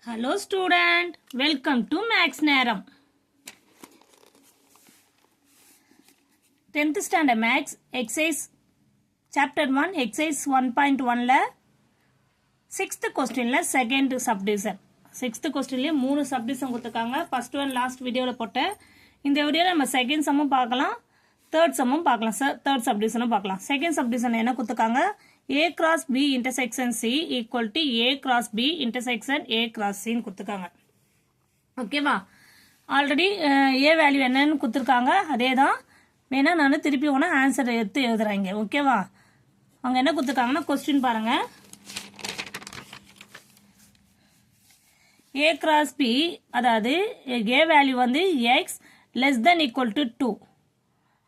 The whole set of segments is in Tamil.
Hello student, welcome to Max நேரம் 10th standard Max exercise chapter 1 exercise 1.1ல 6th questionல second subdivision 6th questionல 3 subdivision கொடுத்திருக்காங்க. first one last videoல போட்டேன். இந்த வீடியோல நம்ம second sumமும் பார்க்கலாம், third sumமும் பார்க்கலாம், third subdivisionம் பார்க்கலாம். second subdivision என்ன கொடுத்திருக்காங்க? A cross B intersection C equal to A cross B intersection A cross C ன்னு கொடுத்திருக்காங்க. ஓகேவா? ஆல்ரெடி A வேல்யூ என்னன்னு கொடுத்திருக்காங்க. அதே தான் வேணா நான் திருப்பி ஒன்று ஆன்சர் எடுத்து எழுதுறாங்க. ஓகேவா? அவங்க என்ன கொடுத்திருக்காங்கன்னா கொஸ்டின் பாருங்க. A cross B அதாவது A வேல்யூ வந்து X less than equal to 2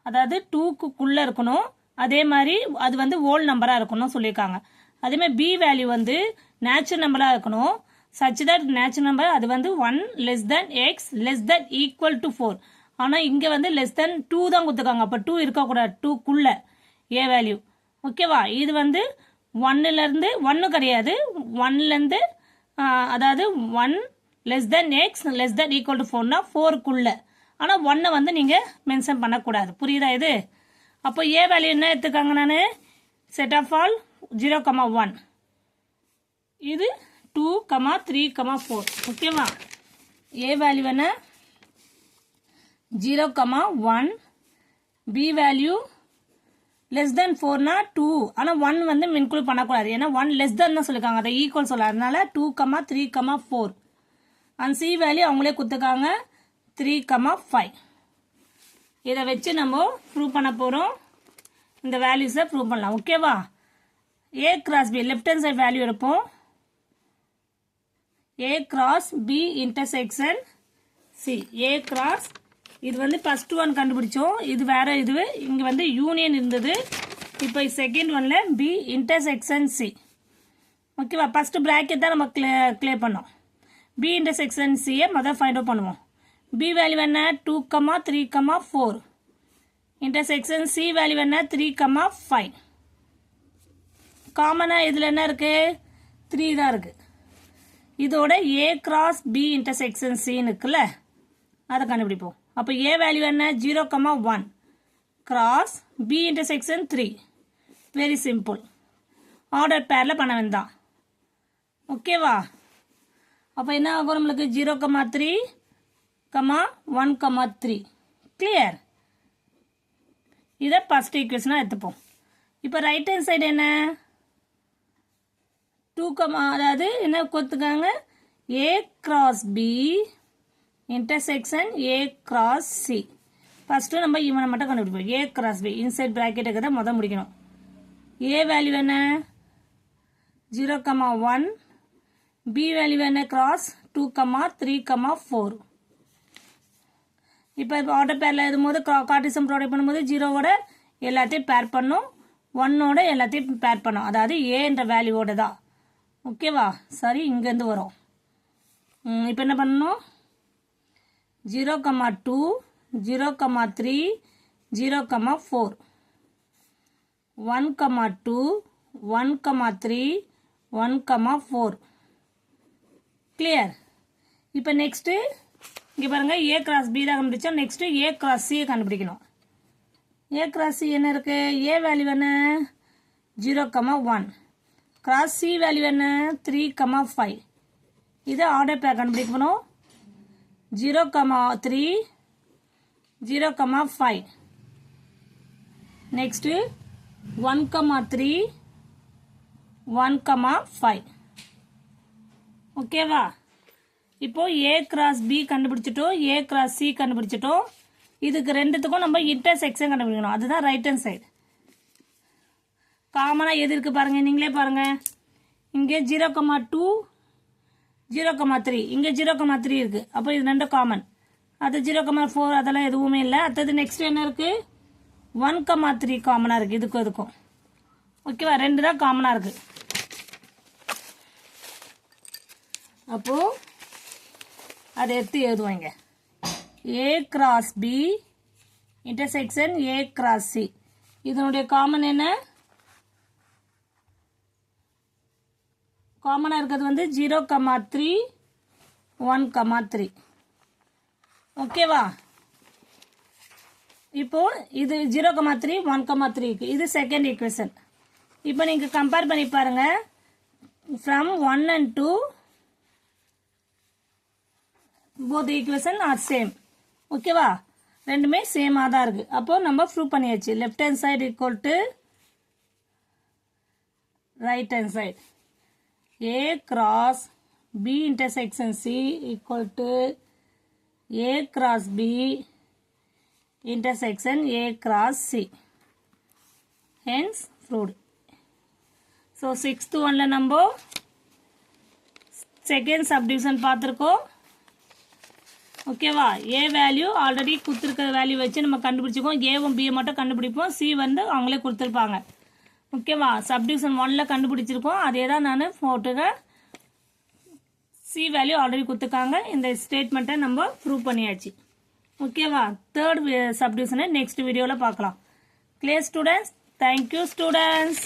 அதாவது 2க்குள்ள இருக்கணும். அதே மாதிரி அது வந்து ஹோல் நம்பரா இருக்கணும் சொல்லியிருக்காங்க. அதே மாதிரி பி வேல்யூ வந்து நேச்சுரல் நம்பரா இருக்கணும். சச் தட் நேச்சுரல் நம்பர் அது வந்து 1 less than x less than equal to 4. ஆனா இங்க வந்து லெஸ் தென் 2 தான் கொடுத்துருக்காங்க. அப்ப 2 இருக்கக்கூடாது, 2க்குள்ள ஏ வேல்யூ. ஓகேவா? இது வந்து 1ல இருந்து 1 கிடையாது, 1ல இருந்து அதாவது 1 less than x less than equal to 4னா 4க்குள்ள. ஆனா 1 வந்து நீங்க மென்ஷன் பண்ணக்கூடாது. புரியுதா இது? அப்போ ஏ வேல்யூ என்ன எடுத்துக்காங்க? நான் செட் ஆஃப் ஆல் 0,1 இது 2, 3, 4. ஓகேவா? ஏ வேல்யூ என்ன 0,1 பி வேல்யூ லெஸ் தென் 4னா 2. ஆனால் 1 வந்து இன்க்ளூட் பண்ணக்கூடாது, ஏன்னா 1 லெஸ் தென் தான் சொல்லியிருக்காங்க, அதை ஈக்குவல் சொல்ல. அதனால 2, 3, 4. அண்ட் சி வேல்யூ அவங்களே கொடுத்துருக்காங்க 3,5. இதை வச்சு நம்ம ப்ரூவ் பண்ண போகிறோம். இந்த வேல்யூஸை ப்ரூவ் பண்ணலாம். ஓகேவா? A cross B left hand side value எடுப்போம். A cross B intersection C. A cross இது வந்து ஃபர்ஸ்ட் ஒன் கண்டுபிடிச்சோம், இது வேற. இது இங்கே வந்து யூனியன் இருந்தது. இப்போ செகண்ட் ஒன்ல பி இன்டர்செக்ஷன் சி. ஓகேவா? ஃபர்ஸ்ட் பிராக்கெட் தான் நம்ம கிளியர் பண்ணோம். பி இன்டர்செக்ஷன் சியை முதல் ஃபைண்ட் அவுட் பண்ணுவோம். B வேல்யூ என்ன 2, 3, 4. இன்டர்செக்ஷன் C வேல்யூ என்ன 3, 5. காமனா இதுல என்ன இருக்கு? 3 தான் இருக்கு. இதோட A cross B intersection C இருக்குல்ல, அதை கண்டுபிடிப்போம். அப்போ A வேல்யூ என்ன 0,1 cross B intersection 3. Very simple. Order பேர்ல பண்ண வேண்டாம். ஓகேவா? அப்போ என்ன ஆகும் நம்மளுக்கு 0,3 1,3. கிளியர்? இதை ஃபர்ஸ்ட் ஈக்குவேஷனா எடுத்துப்போம். இப்போ ரைட் ஹேண்ட் சைடு என்ன 2, அதாவது என்ன கொடுத்துருக்காங்க? A cross B intersection A cross C. First நம்ம இவனை மட்டும் கண்டுபிடிப்போம். A cross B inside bracket இருக்கிறத முதல் முடிக்கணும். ஏ வேல்யூ என்ன 0,1 பி வேல்யூ என்ன கிராஸ் 2, 3, 4. இப்போ ஆர்டர் பேரில் எழுதும்போது கார்டிசம் ப்ராடக்ட் பண்ணும்போது 0வோட எல்லாத்தையும் பேர் பண்ணும், 1ஓட எல்லாத்தையும் பேர் பண்ணும். அதாவது ஏன்ற வேல்யூவோட தான். ஓகேவா? சரி, இங்கேருந்து வரும். இப்போ என்ன பண்ணணும்? 0,2 0,3 0,4 1,2 1,3 1,4. கிளியர்? இப்போ நெக்ஸ்ட்டு இங்கே பாருங்க, ஏ கிராஸ் பி தான் கண்டுபிடிச்சோம். நெக்ஸ்ட் ஏ கிராஸ் சி கண்டுபிடிக்கணும். ஏ கிராஸ் சி என்ன இருக்கு? ஏ வேல்யூ என்ன 0,1 கிராஸ் சி வேல்யூ என்ன 3, 5. இதை ஆர்டர் பேர் கண்டுபிடிக்கணும். 0,3 0,5. நெக்ஸ்ட் 1,3 1,5. ஓகேவா? இப்போ ஏ கிராஸ் பி கண்டுபிடிச்சிட்டோம், ஏ கிராஸ் சி கண்டுபிடிச்சிட்டோம். இதுக்கு ரெண்டுத்துக்கும் நம்ம இன்டர்செக்ஷன் கண்டுபிடிக்கணும். அதுதான் ரைட் ஹேண்ட் சைடு. காமனா எது இருக்கு பாருங்க, நீங்களே பாருங்க. இங்கே 0,2 0,3, இங்கே 0,3 இருக்கு. அப்போ இது ரெண்டும் காமன். அது 0,4 அதெல்லாம் எதுவுமே இல்லை. அடுத்தது நெக்ஸ்ட் என்ன இருக்கு? 1,3 காமனா இருக்கு இதுக்கும் இதுக்கும். ஓகேவா? 2 தான் காமனா இருக்கு. அப்போ அதை எடுத்து எழுதுவாங்க. A cross B intersection A cross C. இதனுடைய காமன் என்ன? காமனாக இருக்கிறது வந்து 0,3 1,3 ஓகேவா இப்போ இது 0,3 1,3 இருக்கு இது செகண்ட் ஈக்குவேஷன் இப்போ நீங்க கம்பேர் பண்ணி பாருங்க from 1 and 2 both equation are same ஓகேவா ரெண்டுமே சேமா தான் இருக்கு அப்போ நம்ம ப்ரூவ் பண்ணியாச்சு left hand side equal to right hand side A cross B intersection C equal to A cross B intersection A cross C hence proved so sixth one la நம்ம second subdivision பார்த்திருக்கோம் ஓகேவா A வேல்யூ ஆல்ரெடி கொடுத்திருக்கிற வேல்யூ வச்சு நம்ம கண்டுபிடிச்சுக்கோம் A வும் B மட்டும் கண்டுபிடிப்போம் C வந்து அவங்களே கொடுத்திருப்பாங்க ஓகேவா சப்டிவிஷன் 1 ல கண்டுபிடிச்சிருக்கோம் அதே தான் நான் போட்டுறேன் C வேல்யூ ஆல்ரெடி கொடுத்திருக்காங்க இந்த ஸ்டேட்மென்ட்டை நம்ம ப்ரூவ் பண்ணியாச்சு ஓகேவா தேர்ட் சப்டிவிஷனை நெக்ஸ்ட் வீடியோல பார்க்கலாம் clear students thank you students